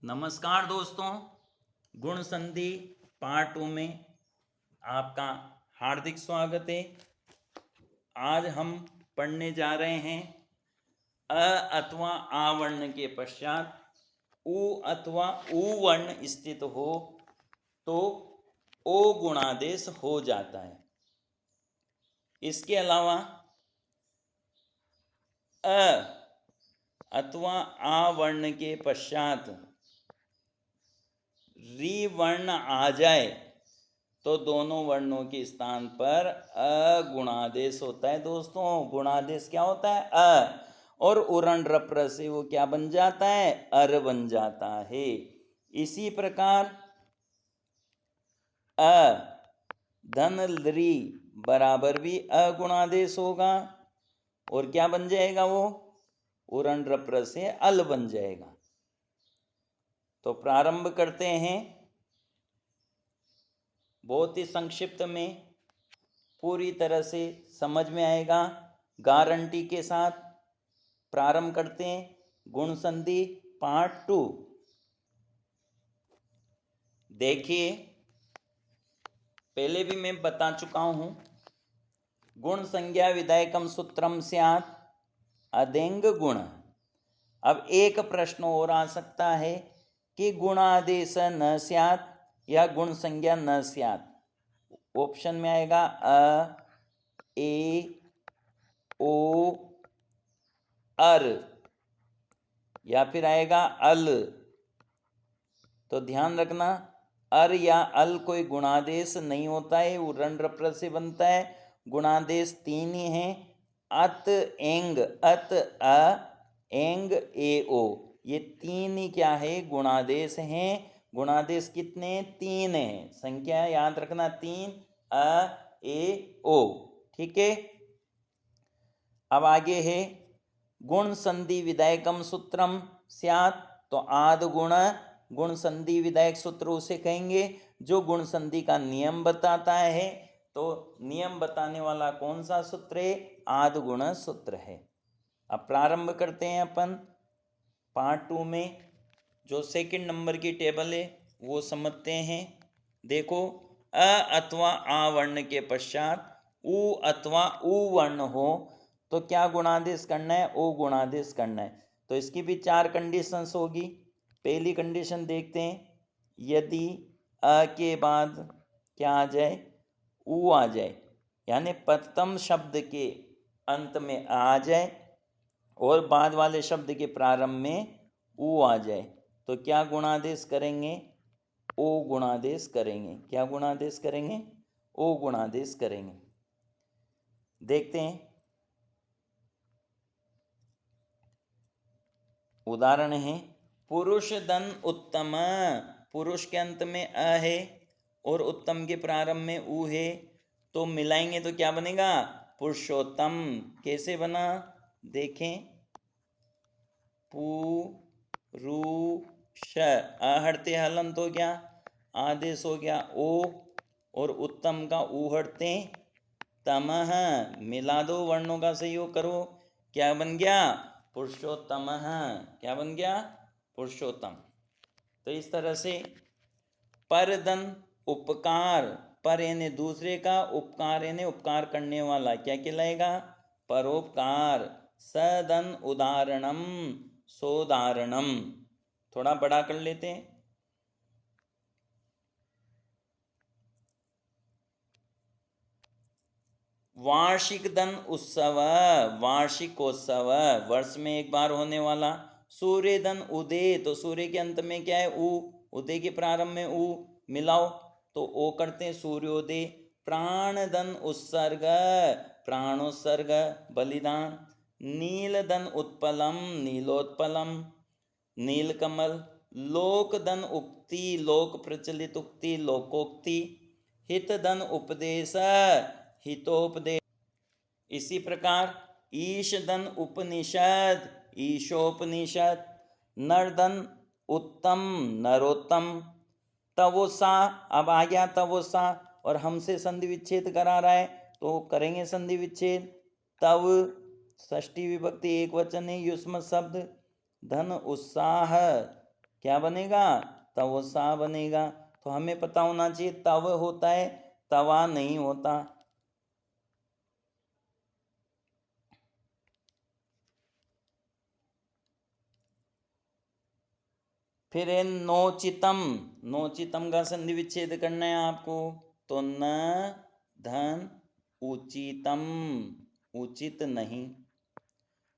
नमस्कार दोस्तों, गुण संधि पार्ट 2 में आपका हार्दिक स्वागत है। आज हम पढ़ने जा रहे हैं अ अथवा आ वर्ण के पश्चात उ अथवा उ वर्ण स्थित हो तो ओ गुणादेश हो जाता है। इसके अलावा अ अथवा आ वर्ण के पश्चात री वर्ण आ जाए तो दोनों वर्णों के स्थान पर अगुणादेश होता है। दोस्तों, गुणादेश क्या होता है? अ, और उरण रप्र से वो क्या बन जाता है? अर बन जाता है। इसी प्रकार अ धन री बराबर भी अगुणादेश होगा और क्या बन जाएगा? वो उरण रप्र से अल बन जाएगा। तो प्रारंभ करते हैं। बहुत ही संक्षिप्त में, पूरी तरह से समझ में आएगा, गारंटी के साथ प्रारंभ करते हैं। गुण संधि पार्ट 2। देखिए, पहले भी मैं बता चुका हूं, गुण संज्ञा विधायकम सूत्रम स्यात् अदेंग गुण। अब एक प्रश्न और आ सकता है कि गुणादेश न स्यात् या गुण संज्ञा न स्यात्। ऑप्शन में आएगा अ, ए, ओ, अर या फिर आएगा अल। तो ध्यान रखना, अर या अल कोई गुणादेश नहीं होता है, वो रण रप्र से बनता है। गुणादेश 3 ही हैं, अत एंग, अत अ, एंग ए ओ, ये 3 ही क्या है? गुणादेश हैं। गुणादेश कितने? 3 हैं। संख्या याद रखना, 3 अ ए ओ। ठीक है। अब आगे है गुण संधि विधायकम सूत्रम स्यात्। तो आद गुण संधि विधायक सूत्र उसे कहेंगे जो गुण संधि का नियम बताता है। तो नियम बताने वाला कौन सा सूत्र है? आद गुण सूत्र है। अब प्रारंभ करते हैं अपन पार्ट 2 में। जो सेकंड नंबर की टेबल है वो समझते हैं। देखो, अ अथवा आ वर्ण के पश्चात उ अथवा उ वर्ण हो तो क्या गुणादेश करना है? ओ गुणादेश करना है। तो इसकी भी 4 कंडीशंस होगी। पहली कंडीशन देखते हैं, यदि अ के बाद क्या आ जाए? उ आ जाए, यानी प्रथम शब्द के अंत में आ जाए और बाद वाले शब्द के प्रारंभ में उ आ जाए, तो क्या गुणादेश करेंगे? ओ गुणादेश करेंगे। क्या गुणादेश करेंगे? ओ गुणादेश करेंगे। देखते हैं, उदाहरण है पुरुष धन उत्तम। पुरुष के अंत में अ है और उत्तम के प्रारंभ में उ है, तो मिलाएंगे तो क्या बनेगा? पुरुषोत्तम। कैसे बना? देखें, पुरुष, हटते हलंत हो गया, आदेश हो गया ओ, और उत्तम का ऊ हटते तमह। मिला दो, वर्णों का सहयोग करो, क्या बन गया? पुरुषोत्तम। क्या बन गया? पुरुषोत्तम। तो इस तरह से परदन उपकार, पर यानी दूसरे का, उपकार यानी उपकार करने वाला, क्या कहलाएगा? परोपकार। सदन उदाहरणम, सोदाहरणम। थोड़ा बड़ा कर लेते हैं। वार्षिक धन उत्सव, वार्षिकोत्सव, वर्ष में एक बार होने वाला। सूर्य धन उदय, तो सूर्य के अंत में क्या है? उ, उदय के प्रारंभ में उ, मिलाओ तो ओ करते हैं सूर्योदय। प्राण धन उत्सर्ग, प्राणोत्सर्ग, बलिदान। नील धन उत्पलम, नीलोत्पलम, नीलकमल। लोक धन उक्ति, लोक प्रचलित उक्ति, लोकोक्ति। हित धन उपदेश, हितोपदेश। इसी प्रकार ईश धन उपनिषद, ईशोपनिषद। नरधन उत्तम, नरोत्तम। तवोसा, अब आ गया तवोसा और हमसे संधि विच्छेद करा रहा है तो करेंगे संधि विच्छेद। तव षष्ठी विभक्ति एक वचन है, युष्म शब्द। धन उत्साह क्या बनेगा, तवसा बनेगा। तो हमें पता होना चाहिए तव होता है, तवा नहीं होता। फिर है नोचितम, नोचितम का संधि विच्छेद करना है आपको। तो न धन उचितम, उचित नहीं।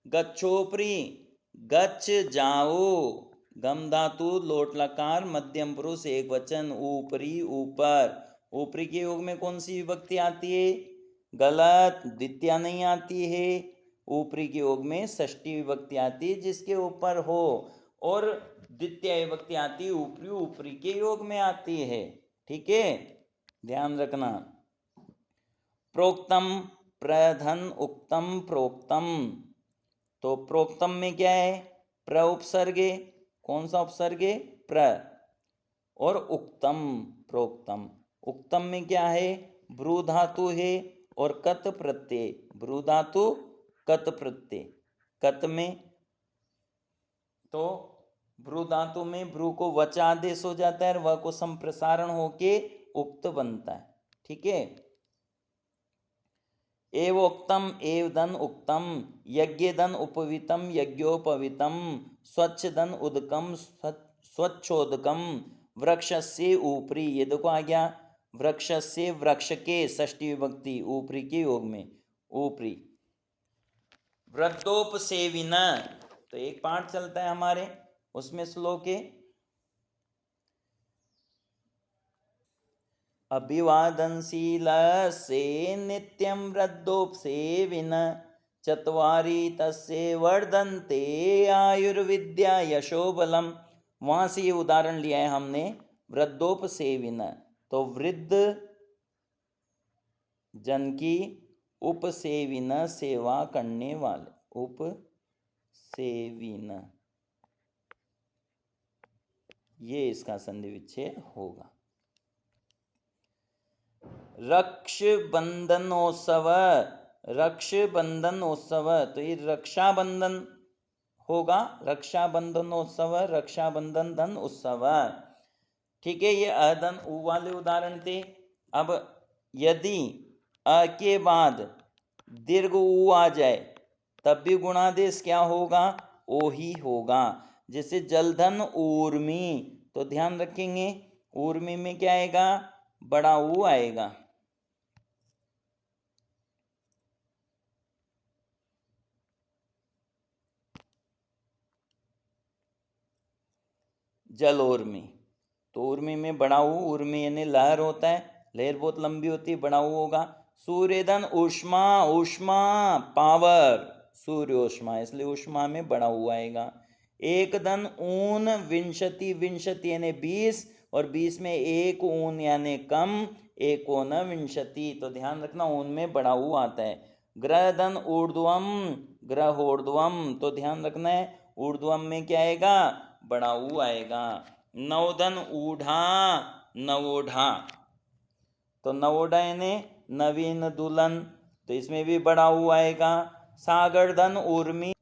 गच्छोपरि, गच्छ जाओ, गम धातु लोट लकार मध्यम पुरुष एक वचन, ऊपरी ऊपर। ऊपरी के योग में कौन सी विभक्ति आती है, गलत, द्वितीया नहीं आती है। ऊपरी के योग में षष्ठी विभक्ति आती है जिसके ऊपर हो, और द्वितीय विभक्ति आती है ऊपरी, ऊपरी के योग में आती है। ठीक है, ध्यान रखना। प्रोक्तम, प्रधन उक्तम प्रोक्तम। तो प्रोक्तम में क्या है, प्र उपसर्गे, कौन सा उपसर्गे, प्र, और उक्तम प्रोक्तम। उक्तम में क्या है, भ्रू धातु है और कत प्रत्यय, भ्रू धातु कत प्रत्यय, कत में, तो भ्रू धातु में भ्रू को वच आदेश हो जाता है और वह को संप्रसारण होके उक्त बनता है। ठीक है, एवोक्तम एव धन उक्तम, यज्ञ धन उपवितम यज्ञोपवितम, स्वच्छ धन उदकम स्वच्छोदकम, वृक्ष से ऊपरी, ये देखो आ गया, वृक्ष से वृक्ष के षष्ठी विभक्ति ऊपरी के योग में, ऊपरी। वृद्धोपसेविन, तो एक पाठ चलता है हमारे उसमें श्लोक है, अभिवादनशीलस्य नित्यं वृद्धोपसेविन, चत्वारि तस्य वर्धन्ते आयुर्विद्या यशोबलम। वहाँ से ये उदाहरण लिया है हमने, वृद्धोपसेविन, तो वृद्ध जन की, उपसेविन सेवा करने वाले, उपसेविन, ये इसका संधि विच्छेद होगा। रक्षाबंधनोत्सव, रक्षाबंधनोत्सव, तो ये रक्षाबंधन होगा, रक्षाबंधनोत्सव, रक्षाबंधन धन उत्सव। ठीक है, ये अधन उ वाले उदाहरण थे। अब यदि अ के बाद दीर्घ उ आ जाए तब भी गुणादेश क्या होगा, ओ ही होगा। जैसे जलधन ऊर्मी, तो ध्यान रखेंगे ऊर्मी में क्या आएगा, बड़ा ऊ आएगा। जल उर्मी, तो उर्मी में बड़ा ऊ, उर्मी यानी लहर होता है, लहर बहुत लंबी होती है, बड़ा ऊ होगा। सूर्यधन ऊष्मा, ऊष्मा पावर, सूर्य ऊष्मा, इसलिए ऊष्मा में बड़ा ऊ आएगा। एक धन ऊन विंशति, विंशति यानी 20, और 20 में एक ऊन यानी कम, एक ऊन विंशति, तो ध्यान रखना ऊन में बड़ा ऊ आता है। ग्रह धन ऊर्ध्वम, ग्रह ऊर्ध्वम, तो ध्यान रखना है ऊर्ध्वम में क्या आएगा, बड़ा ऊ आएगा। नवधन ऊढ़ा, नवोढ़ा, तो नवोढ़ा यानी नवीन दुल्हन, तो इसमें भी बड़ा ऊ आएगा। सागर धन उर्मी,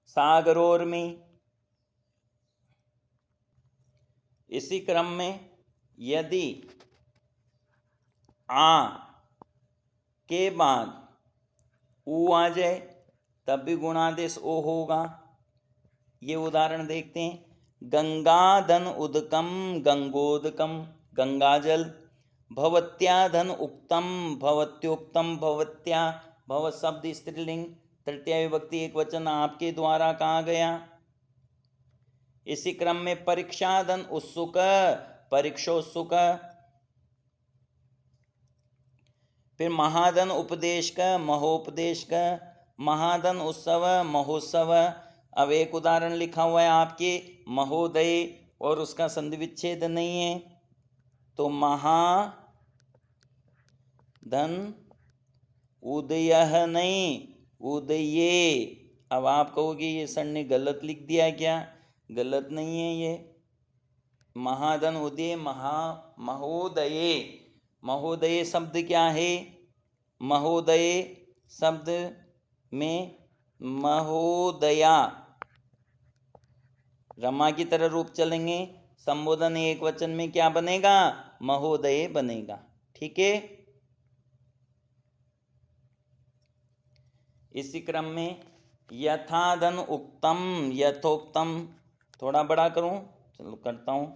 सागर उर्मी। इसी क्रम में यदि आ के बाद ऊ आ जाए तब भी गुणादेश ओ होगा। ये उदाहरण देखते हैं, गंगा धन उदकम गंगोदकम, गंगाजल। भवत्या धन उक्तम भवत्योक्तम, भवत्या, भव शब्द स्त्रीलिंग, तृतीय विभक्ति एक वचन, आपके द्वारा कहा गया। इसी क्रम में परीक्षा धन उत्सुक, परीक्षोत्सुक। फिर महाधन उपदेश का, महोपदेश का, महाधन उत्सव, महोत्सव। अब एक उदाहरण लिखा हुआ है आपके, महोदय, और उसका संधि विच्छेद नहीं है, तो महाधन उदय नहीं, उदये। अब आप कहोगे ये सर ने गलत लिख दिया क्या, गलत नहीं है ये, महाधन उदय, महोदये। महोदय शब्द क्या है, महोदय शब्द में महोदया, रमा की तरह रूप चलेंगे, संबोधन एक वचन में क्या बनेगा? महोदय बनेगा। ठीक है। इसी क्रम में यथादन उक्तम, यथोक्तम थोड़ा बड़ा करूं, चलो करता हूं,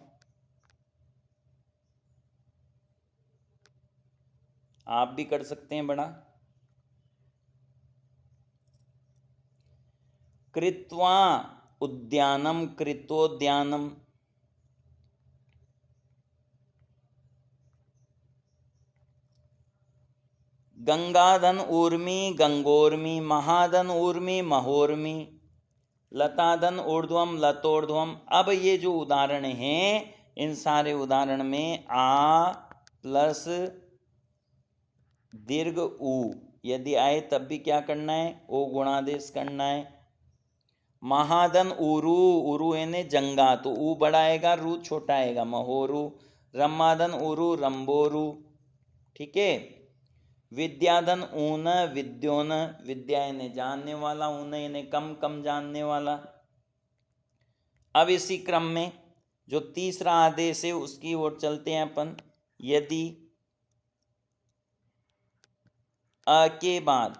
आप भी कर सकते हैं बड़ा। कृत्वा उद्यानम, कृतोद्यानम, गंगाधन ऊर्मी, गंगोर्मी, महाधन ऊर्मी, महोर्मी, लताधन ऊर्ध्वम, लतोर्ध्वम। अब ये जो उदाहरण हैं, इन सारे उदाहरण में आ प्लस दीर्घ उ यदि आए तब भी क्या करना है? ओ गुणादेश करना है। महाधन उरु, उरु यानी जंगा, तो ऊ बड़ा आएगा, रू छोटा आएगा, महोरु। रमाधन उरु, रंबोरु। ठीक है। विद्याधन ऊन, विद्योन, विद्या यानी जानने वाला, ऊन यानी कम कम जानने वाला। अब इसी क्रम में जो तीसरा आदेश है उसकी ओर चलते हैं अपन। यदि अ के बाद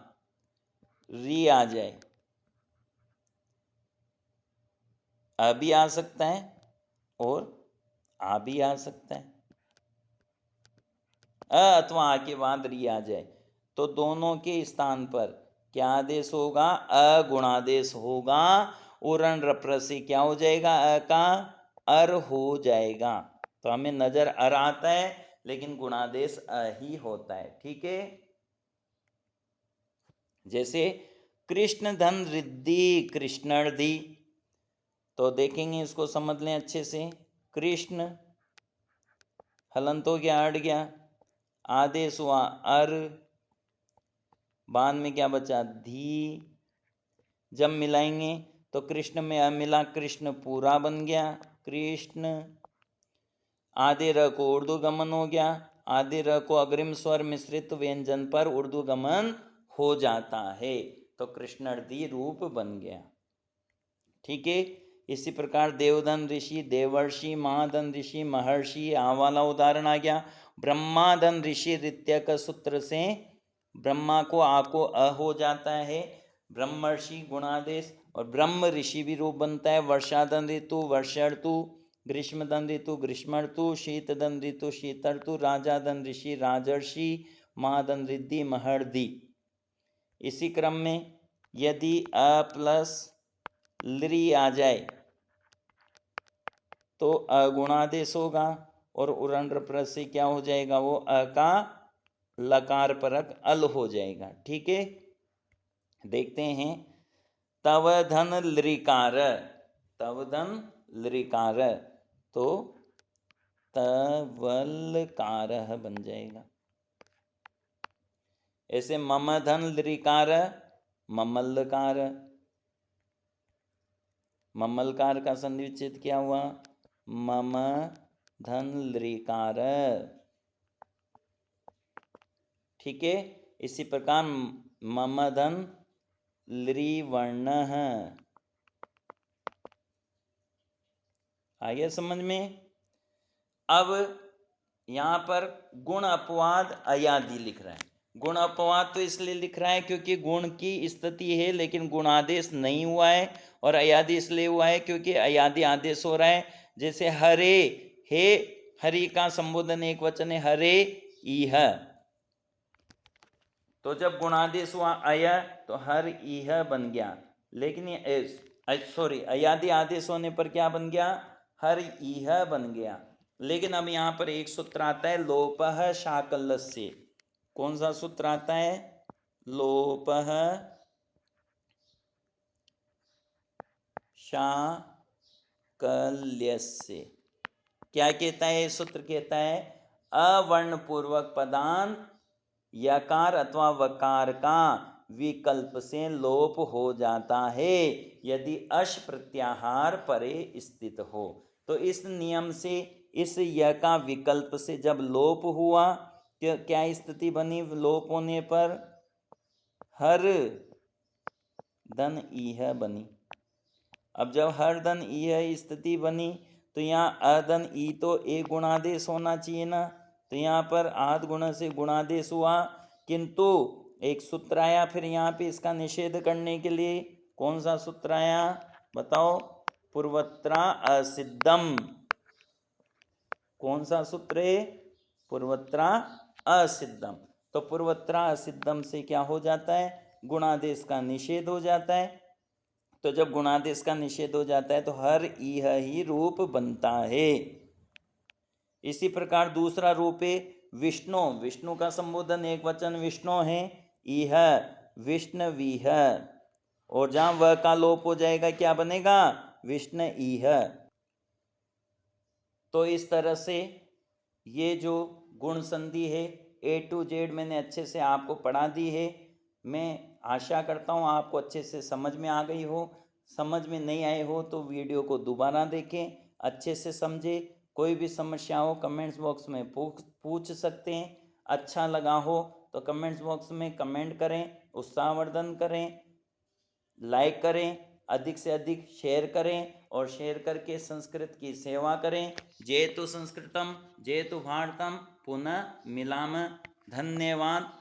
री आ जाए, अ भी आ सकता है और आ भी आ सकता है, अ अथवा आ के बाद री आ जाए, तो दोनों के स्थान पर क्या आदेश होगा? अगुणादेश होगा। उरण रप्र से क्या हो जाएगा? अ का अर हो जाएगा। तो हमें नजर अर आता है लेकिन गुणादेश अ ही होता है। ठीक है। जैसे कृष्ण धन रिद्धि, कृष्णर्धि, तो देखेंगे, इसको समझ लें अच्छे से। कृष्ण हलंत हो गया, अड़ गया, आदेश हुआ अर, बाद में क्या बचा? धी। जब मिलाएंगे तो कृष्ण में अ मिला, कृष्ण पूरा बन गया, कृष्ण। आधे र को उर्दू गमन हो गया, आधे र को अग्रिम स्वर मिश्रित व्यंजन पर उर्दू गमन हो जाता है, तो कृष्णार्धी रूप बन गया। ठीक है। इसी प्रकार देवधन ऋषि, देवर्षि, महाधन ऋषि, महर्षि, आ वाला उदाहरण आ गया। ब्रह्माधन ऋषि ऋत्यक सूत्र से ब्रह्मा को आ को अ हो जाता है, ब्रह्मर्षि गुणादेश, और ब्रह्म ऋषि भी रूप बनता है। वर्षाधन ऋतु, वर्षर्तु, ग्रीष्मधन ऋतु, ग्रीष्मर्तु, शीतधन ऋतु, शीतर्तु, राजाधन ऋषि, राजर्षि, महाधन रिद्धि, महर्धि। इसी क्रम में यदि अ प्लस लृ आ जाए तो अगुणादेश होगा, और उरण रप्र से क्या हो जाएगा? वो अ का लकार परक अल हो जाएगा। ठीक है। देखते हैं। तव धन लृकार, तव धन लृकार, तो तवलकार बन जाएगा। ऐसे मम धन लृकार, ममलकार, ममलकार का संधि विच्छेद क्या हुआ? मम धन लृकार। ठीक है। इसी प्रकार मम धन लृवर्ण, आ गया समझ में? अब यहां पर गुण अपवाद अयादि लिख रहा है। गुण अपवाद तो इसलिए लिख रहा है क्योंकि गुण की स्थिति है लेकिन गुणादेश नहीं हुआ है, और अयादि इसलिए हुआ है क्योंकि अयादि आदेश हो रहा है। जैसे हरे, हे, हरि का संबोधन एक वचन है, हरे इह, तो जब गुणादेश हुआ अय तो हर इह बन गया, लेकिन सॉरी, अयादि आदेश होने पर क्या बन गया? हर इह बन गया। लेकिन अब यहां पर एक सूत्र आता है लोपः शाकलस्य। कौन सा सूत्र आता है? लोपः शाकल्यस्य। क्या कहता है? सूत्र कहता है अवर्ण पूर्वक पदान यकार अथवा वकार का विकल्प से लोप हो जाता है यदि अश प्रत्याहार परे स्थित हो। तो इस नियम से इस य का विकल्प से जब लोप हुआ तो क्या स्थिति बनी? लोप होने पर हर धन इह बनी। अब जब हर धन ई है स्थिति बनी तो यहाँ अधन ई तो एक गुणादेश होना चाहिए ना, तो यहाँ पर आध गुण से गुणादेश हुआ, किंतु एक सूत्र आया फिर यहाँ पे इसका निषेध करने के लिए। कौन सा सूत्र आया बताओ? पूर्वत्रा असिद्धम। कौन सा सूत्र है? पूर्वत्रा असिद्धम। तो पूर्वत्रा असिद्धम से क्या हो जाता है? गुणादेश का निषेध हो जाता है। तो जब गुणादेश का निषेध हो जाता है तो हर इह ही रूप बनता है। इसी प्रकार दूसरा रूप है विष्णु। विष्णु का संबोधन एक वचन विष्णु है, इह विष्णवीह, और जहां वह का लोप हो जाएगा क्या बनेगा? विष्णु इह। तो इस तरह से ये जो गुण संधि है A to Z मैंने अच्छे से आपको पढ़ा दी है। मैं आशा करता हूँ आपको अच्छे से समझ में आ गई हो। समझ में नहीं आए हो तो वीडियो को दोबारा देखें, अच्छे से समझें। कोई भी समस्या हो कमेंट्स बॉक्स में पूछ सकते हैं। अच्छा लगा हो तो कमेंट्स बॉक्स में कमेंट करें, उत्साहवर्धन करें, लाइक करें, अधिक से अधिक शेयर करें और शेयर करके संस्कृत की सेवा करें। जयतु संस्कृतम जयतु भारतम, पुनः मिलाम। धन्यवाद।